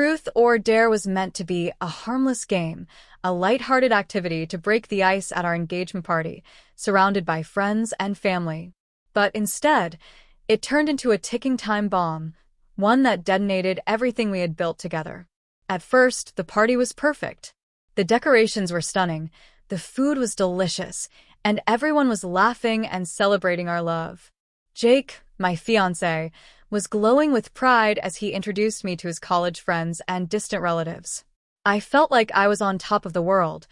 Truth or Dare was meant to be a harmless game, a light-hearted activity to break the ice at our engagement party, surrounded by friends and family. But instead, it turned into a ticking time bomb, one that detonated everything we had built together. At first, the party was perfect. The decorations were stunning, the food was delicious, and everyone was laughing and celebrating our love. Jake, my fiancé, was glowing with pride as he introduced me to his college friends and distant relatives. I felt like I was on top of the world,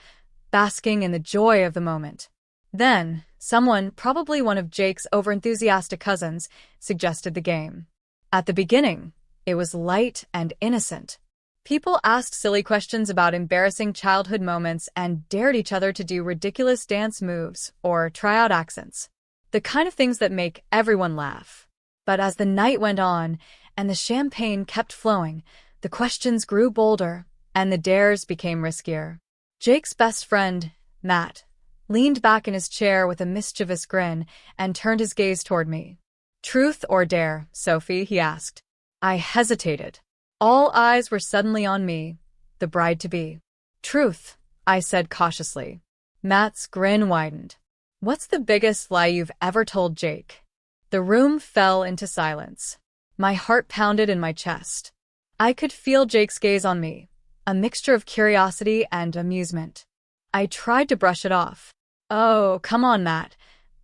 basking in the joy of the moment. Then, someone, probably one of Jake's overenthusiastic cousins, suggested the game. At the beginning, it was light and innocent. People asked silly questions about embarrassing childhood moments and dared each other to do ridiculous dance moves or try out accents. The kind of things that make everyone laugh. But as the night went on and the champagne kept flowing, the questions grew bolder and the dares became riskier. Jake's best friend, Matt, leaned back in his chair with a mischievous grin and turned his gaze toward me. "Truth or dare, Sophie?" he asked. I hesitated. All eyes were suddenly on me, the bride-to-be. "Truth," I said cautiously. Matt's grin widened. "What's the biggest lie you've ever told Jake?" The room fell into silence. My heart pounded in my chest. I could feel Jake's gaze on me, a mixture of curiosity and amusement. I tried to brush it off. "Oh, come on, Matt.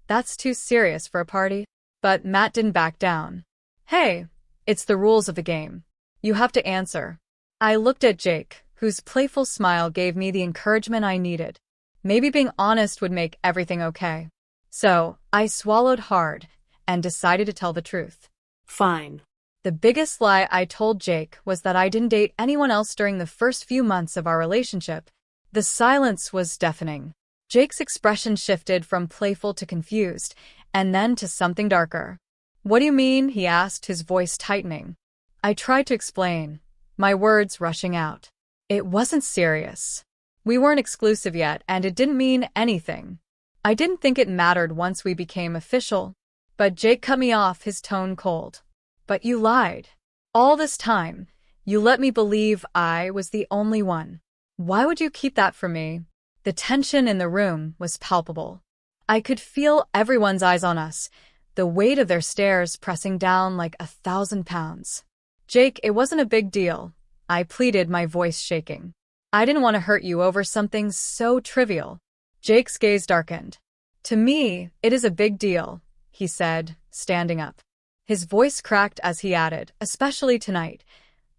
That's too serious for a party." But Matt didn't back down. "Hey, it's the rules of the game. You have to answer." I looked at Jake, whose playful smile gave me the encouragement I needed. Maybe being honest would make everything okay. So, I swallowed hard and decided to tell the truth. "Fine." The biggest lie I told Jake was that I didn't date anyone else during the first few months of our relationship. The silence was deafening. Jake's expression shifted from playful to confused, and then to something darker. "What do you mean?" he asked, his voice tightening. I tried to explain, my words rushing out. It wasn't serious. We weren't exclusive yet, and it didn't mean anything. I didn't think it mattered once we became official. But Jake cut me off, his tone cold. "But you lied. All this time, you let me believe I was the only one. Why would you keep that from me?" The tension in the room was palpable. I could feel everyone's eyes on us, the weight of their stares pressing down like 1,000 pounds. "Jake, it wasn't a big deal," I pleaded, my voice shaking. "I didn't want to hurt you over something so trivial." Jake's gaze darkened. "To me, it is a big deal," he said, standing up. His voice cracked as he added, "Especially tonight,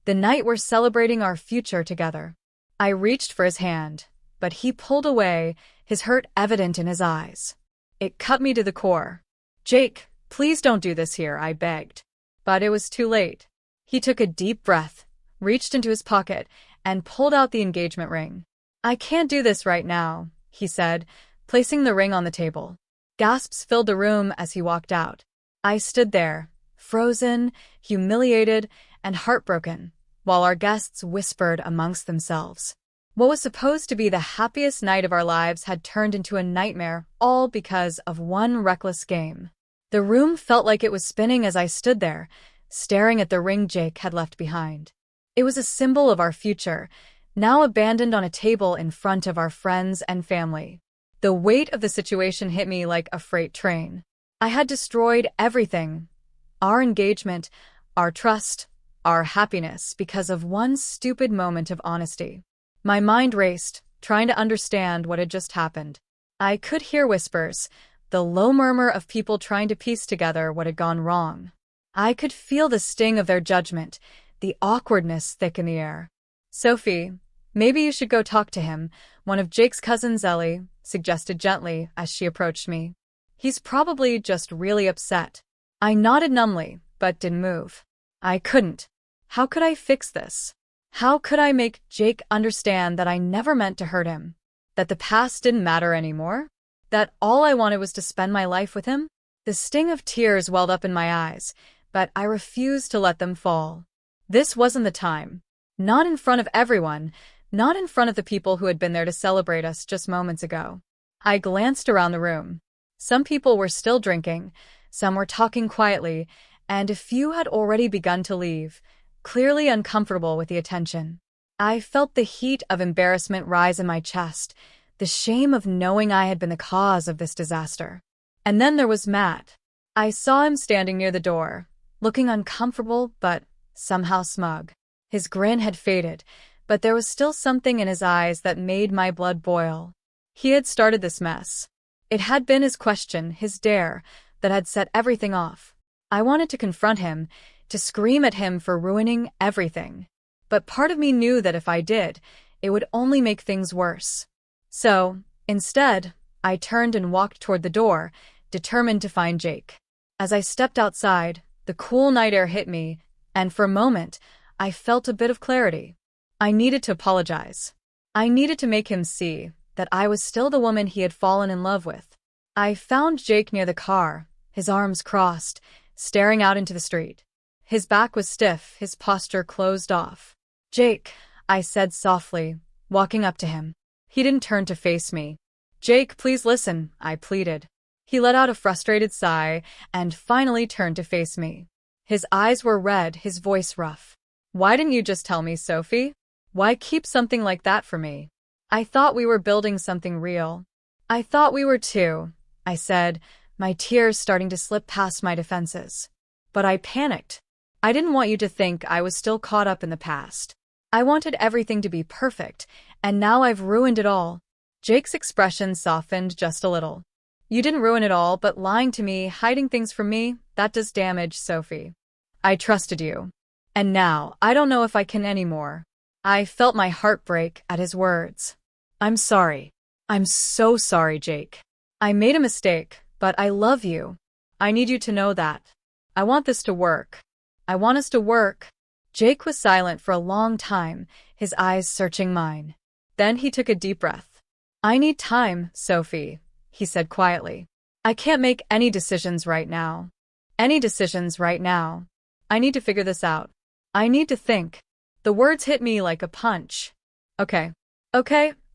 the night we're celebrating our future together." I reached for his hand, but he pulled away, his hurt evident in his eyes. It cut me to the core. "Jake, please don't do this here," I begged. But it was too late. He took a deep breath, reached into his pocket, and pulled out the engagement ring. "I can't do this right now," he said, placing the ring on the table. Gasps filled the room as he walked out. I stood there, frozen, humiliated, and heartbroken, while our guests whispered amongst themselves. What was supposed to be the happiest night of our lives had turned into a nightmare, all because of one reckless game. The room felt like it was spinning as I stood there, staring at the ring Jake had left behind. It was a symbol of our future, now abandoned on a table in front of our friends and family. The weight of the situation hit me like a freight train. I had destroyed everything. Our engagement, our trust, our happiness, because of one stupid moment of honesty. My mind raced, trying to understand what had just happened. I could hear whispers, the low murmur of people trying to piece together what had gone wrong. I could feel the sting of their judgment, the awkwardness thick in the air. "Sophie, maybe you should go talk to him," one of Jake's cousins, Ellie, suggested gently as she approached me. "He's probably just really upset." I nodded numbly, but didn't move. I couldn't. How could I fix this? How could I make Jake understand that I never meant to hurt him? That the past didn't matter anymore? That all I wanted was to spend my life with him? The sting of tears welled up in my eyes, but I refused to let them fall. This wasn't the time. Not in front of everyone, not in front of the people who had been there to celebrate us just moments ago. I glanced around the room. Some people were still drinking, some were talking quietly, and a few had already begun to leave, clearly uncomfortable with the attention. I felt the heat of embarrassment rise in my chest, the shame of knowing I had been the cause of this disaster. And then there was Matt. I saw him standing near the door, looking uncomfortable but somehow smug. His grin had faded, but there was still something in his eyes that made my blood boil. He had started this mess. It had been his question, his dare, that had set everything off. I wanted to confront him, to scream at him for ruining everything. But part of me knew that if I did, it would only make things worse. So, instead, I turned and walked toward the door, determined to find Jake. As I stepped outside, the cool night air hit me, and for a moment, I felt a bit of clarity. I needed to apologize. I needed to make him see that I was still the woman he had fallen in love with. I found Jake near the car, his arms crossed, staring out into the street. His back was stiff, his posture closed off. "Jake," I said softly, walking up to him. He didn't turn to face me. "Jake, please listen," I pleaded. He let out a frustrated sigh and finally turned to face me. His eyes were red, his voice rough. "Why didn't you just tell me, Sophie? Why keep something like that for me? I thought we were building something real." "I thought we were too," I said, my tears starting to slip past my defenses. "But I panicked. I didn't want you to think I was still caught up in the past. I wanted everything to be perfect, and now I've ruined it all." Jake's expression softened just a little. "You didn't ruin it all, but lying to me, hiding things from me, that does damage, Sophie. I trusted you. And now, I don't know if I can anymore." I felt my heart break at his words. "I'm sorry. I'm so sorry, Jake. I made a mistake, but I love you. I need you to know that. I want this to work. I want us to work." Jake was silent for a long time, his eyes searching mine. Then he took a deep breath. "I need time, Sophie," he said quietly. "I can't make any decisions right now. Any decisions right now. I need to figure this out. I need to think." The words hit me like a punch. Okay,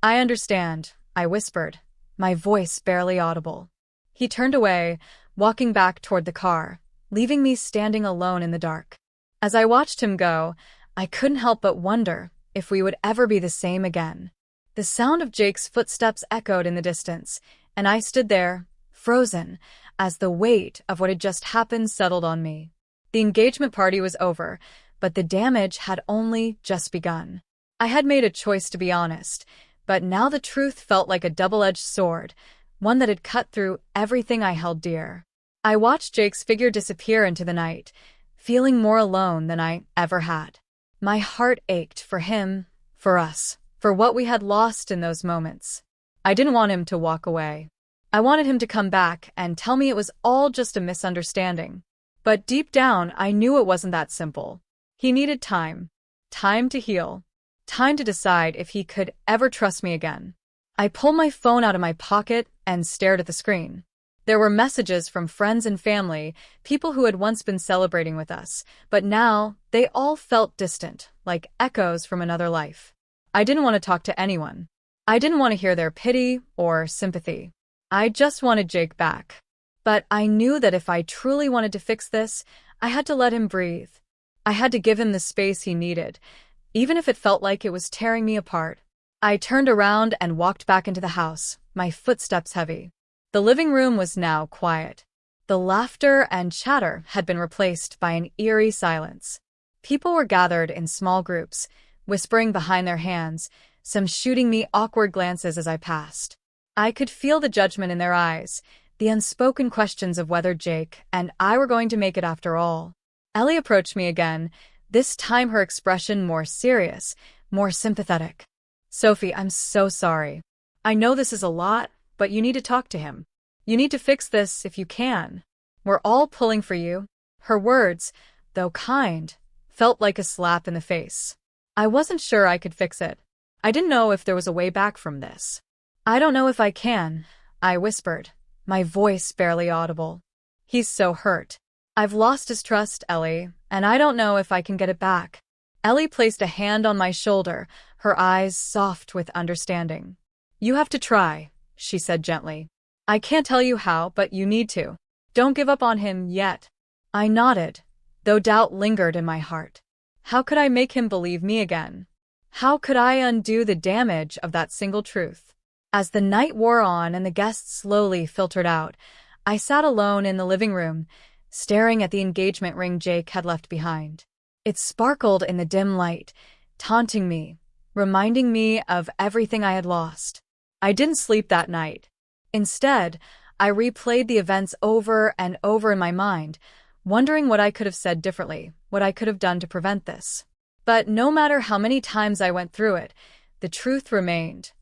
I understand," I whispered, my voice barely audible. He turned away, walking back toward the car, leaving me standing alone in the dark. As I watched him go, I couldn't help but wonder if we would ever be the same again. The sound of Jake's footsteps echoed in the distance, and I stood there, frozen, as the weight of what had just happened settled on me. The engagement party was over, but the damage had only just begun. I had made a choice to be honest, but now the truth felt like a double-edged sword, one that had cut through everything I held dear. I watched Jake's figure disappear into the night, feeling more alone than I ever had. My heart ached for him, for us, for what we had lost in those moments. I didn't want him to walk away. I wanted him to come back and tell me it was all just a misunderstanding. But deep down, I knew it wasn't that simple. He needed time. Time to heal. Time to decide if he could ever trust me again. I pulled my phone out of my pocket and stared at the screen. There were messages from friends and family, people who had once been celebrating with us, but now they all felt distant, like echoes from another life. I didn't want to talk to anyone. I didn't want to hear their pity or sympathy. I just wanted Jake back. But I knew that if I truly wanted to fix this, I had to let him breathe. I had to give him the space he needed, even if it felt like it was tearing me apart. I turned around and walked back into the house, my footsteps heavy. The living room was now quiet. The laughter and chatter had been replaced by an eerie silence. People were gathered in small groups, whispering behind their hands, some shooting me awkward glances as I passed. I could feel the judgment in their eyes, the unspoken questions of whether Jake and I were going to make it after all. Ellie approached me again, this time her expression more serious, more sympathetic. "Sophie, I'm so sorry. I know this is a lot, but you need to talk to him. You need to fix this if you can. We're all pulling for you." Her words, though kind, felt like a slap in the face. I wasn't sure I could fix it. I didn't know if there was a way back from this. "I don't know if I can," I whispered, my voice barely audible. "He's so hurt. I've lost his trust, Ellie, and I don't know if I can get it back." Ellie placed a hand on my shoulder, her eyes soft with understanding. "You have to try," she said gently. "I can't tell you how, but you need to. Don't give up on him yet." I nodded, though doubt lingered in my heart. How could I make him believe me again? How could I undo the damage of that single truth? As the night wore on and the guests slowly filtered out, I sat alone in the living room, staring at the engagement ring Jake had left behind. It sparkled in the dim light, taunting me, reminding me of everything I had lost. I didn't sleep that night. Instead, I replayed the events over and over in my mind, wondering what I could have said differently, what I could have done to prevent this. But no matter how many times I went through it, the truth remained.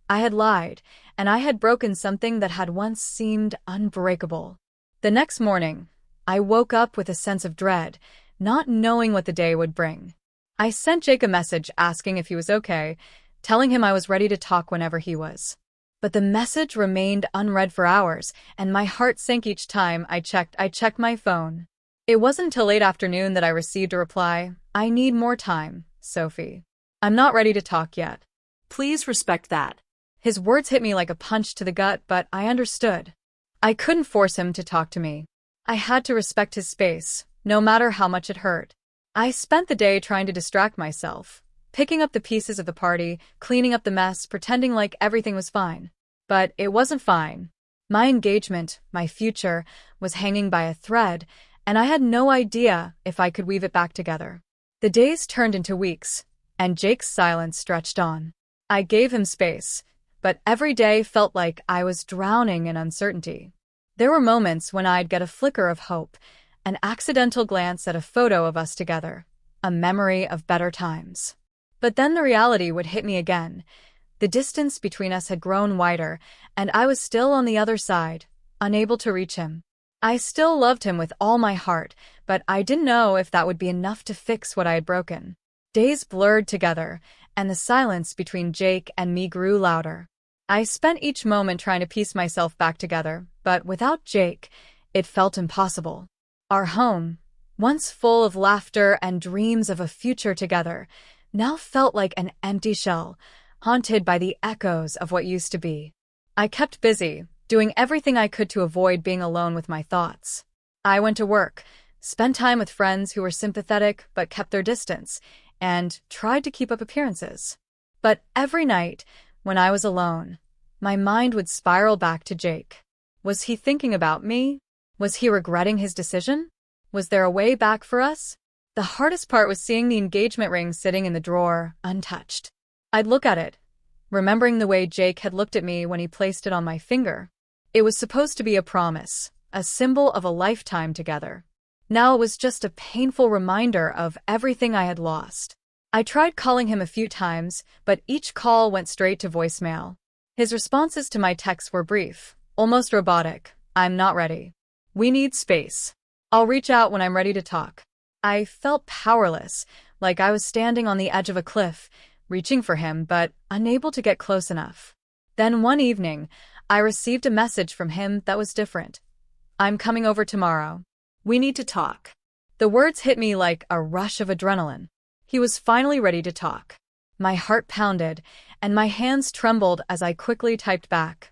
I had lied, and I had broken something that had once seemed unbreakable. The next morning, I woke up with a sense of dread, not knowing what the day would bring. I sent Jake a message asking if he was okay, telling him I was ready to talk whenever he was. But the message remained unread for hours, and my heart sank each time I checked my phone. It wasn't until late afternoon that I received a reply. "I need more time, Sophie. I'm not ready to talk yet. Please respect that." His words hit me like a punch to the gut, but I understood. I couldn't force him to talk to me. I had to respect his space, no matter how much it hurt. I spent the day trying to distract myself, picking up the pieces of the party, cleaning up the mess, pretending like everything was fine. But it wasn't fine. My engagement, my future, was hanging by a thread, and I had no idea if I could weave it back together. The days turned into weeks, and Jake's silence stretched on. I gave him space, but every day felt like I was drowning in uncertainty. There were moments when I'd get a flicker of hope, an accidental glance at a photo of us together, a memory of better times. But then the reality would hit me again. The distance between us had grown wider, and I was still on the other side, unable to reach him. I still loved him with all my heart, but I didn't know if that would be enough to fix what I had broken. Days blurred together, and the silence between Jake and me grew louder. I spent each moment trying to piece myself back together, but without Jake, it felt impossible. Our home, once full of laughter and dreams of a future together, now felt like an empty shell, haunted by the echoes of what used to be. I kept busy, doing everything I could to avoid being alone with my thoughts. I went to work, spent time with friends who were sympathetic but kept their distance, and tried to keep up appearances. But every night, when I was alone, my mind would spiral back to Jake. Was he thinking about me? Was he regretting his decision? Was there a way back for us? The hardest part was seeing the engagement ring sitting in the drawer, untouched. I'd look at it, remembering the way Jake had looked at me when he placed it on my finger. It was supposed to be a promise, a symbol of a lifetime together. Now it was just a painful reminder of everything I had lost. I tried calling him a few times, but each call went straight to voicemail. His responses to my texts were brief, almost robotic. "I'm not ready. We need space. I'll reach out when I'm ready to talk." I felt powerless, like I was standing on the edge of a cliff, reaching for him but unable to get close enough. Then one evening, I received a message from him that was different. "I'm coming over tomorrow. We need to talk." The words hit me like a rush of adrenaline. He was finally ready to talk. My heart pounded, and my hands trembled as I quickly typed back,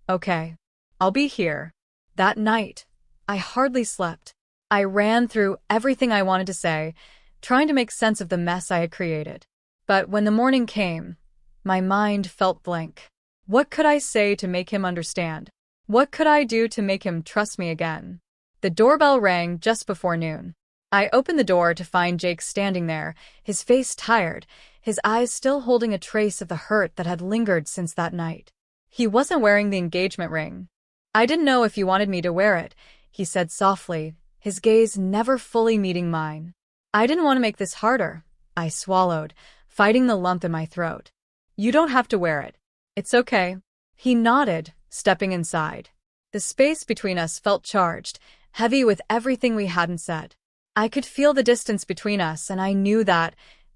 "Okay, I'll be here." That night, I hardly slept. I ran through everything I wanted to say, trying to make sense of the mess I had created. But when the morning came, my mind felt blank. What could I say to make him understand? What could I do to make him trust me again? The doorbell rang just before noon. I opened the door to find Jake standing there, his face tired, his eyes still holding a trace of the hurt that had lingered since that night. He wasn't wearing the engagement ring. "I didn't know if you wanted me to wear it," he said softly, his gaze never fully meeting mine. "I didn't want to make this harder," I swallowed, fighting the lump in my throat. "You don't have to wear it. It's okay." He nodded, stepping inside. The space between us felt charged, heavy with everything we hadn't said. I could feel the distance between us, and I knew that,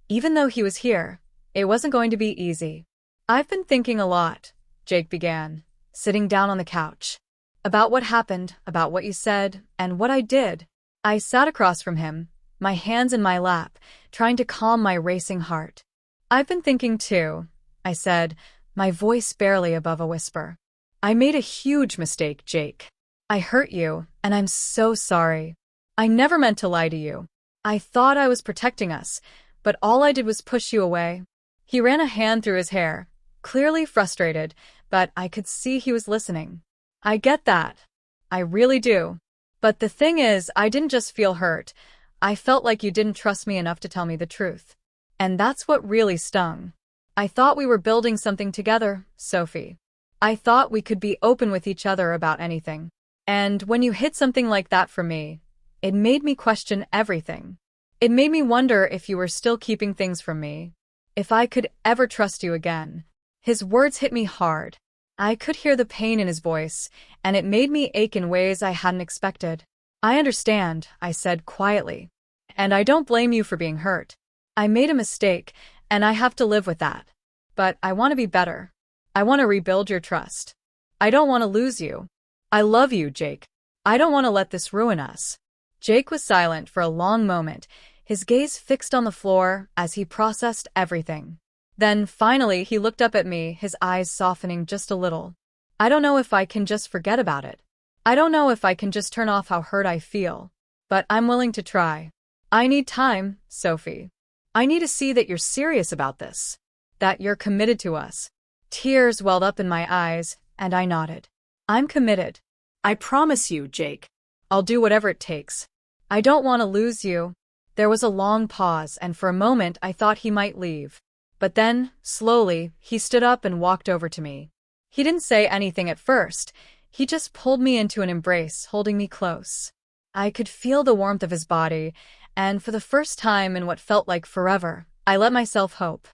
even though he was here, it wasn't going to be easy. "I've been thinking a lot," Jake began, sitting down on the couch. "About what happened, about what you said, and what I did." I sat across from him, my hands in my lap, trying to calm my racing heart. "I've been thinking too," I said, my voice barely above a whisper. "I made a huge mistake, Jake. I hurt you, and I'm so sorry. I never meant to lie to you. I thought I was protecting us, but all I did was push you away." He ran a hand through his hair, clearly frustrated, but I could see he was listening. "I get that. I really do. But the thing is, I didn't just feel hurt. I felt like you didn't trust me enough to tell me the truth. And that's what really stung. I thought we were building something together, Sophie. I thought we could be open with each other about anything. And when you hid something like that from me, it made me question everything. It made me wonder if you were still keeping things from me, if I could ever trust you again." His words hit me hard. I could hear the pain in his voice, and it made me ache in ways I hadn't expected. "I understand," I said quietly. "And I don't blame you for being hurt. I made a mistake, and I have to live with that. But I want to be better. I want to rebuild your trust. I don't want to lose you. I love you, Jake. I don't want to let this ruin us." Jake was silent for a long moment, his gaze fixed on the floor as he processed everything. Then, finally, he looked up at me, his eyes softening just a little. "I don't know if I can just forget about it. I don't know if I can just turn off how hurt I feel. But I'm willing to try. I need time, Sophie. I need to see that you're serious about this. That you're committed to us." Tears welled up in my eyes, and I nodded. "I'm committed. I promise you, Jake. I'll do whatever it takes. I don't want to lose you." There was a long pause, and for a moment I thought he might leave. But then, slowly, he stood up and walked over to me. He didn't say anything at first. He just pulled me into an embrace, holding me close. I could feel the warmth of his body, and for the first time in what felt like forever, I let myself hope.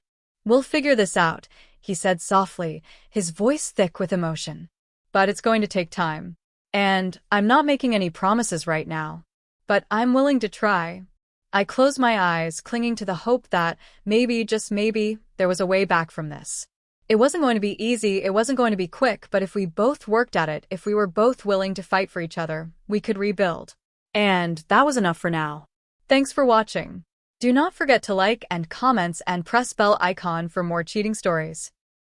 "We'll figure this out," he said softly, his voice thick with emotion. "But it's going to take time. And I'm not making any promises right now. But I'm willing to try." I closed my eyes, clinging to the hope that, maybe, just maybe, there was a way back from this. It wasn't going to be easy, it wasn't going to be quick, but if we both worked at it, if we were both willing to fight for each other, we could rebuild. And that was enough for now. Thanks for watching. Do not forget to like and comment and press bell icon for more cheating stories.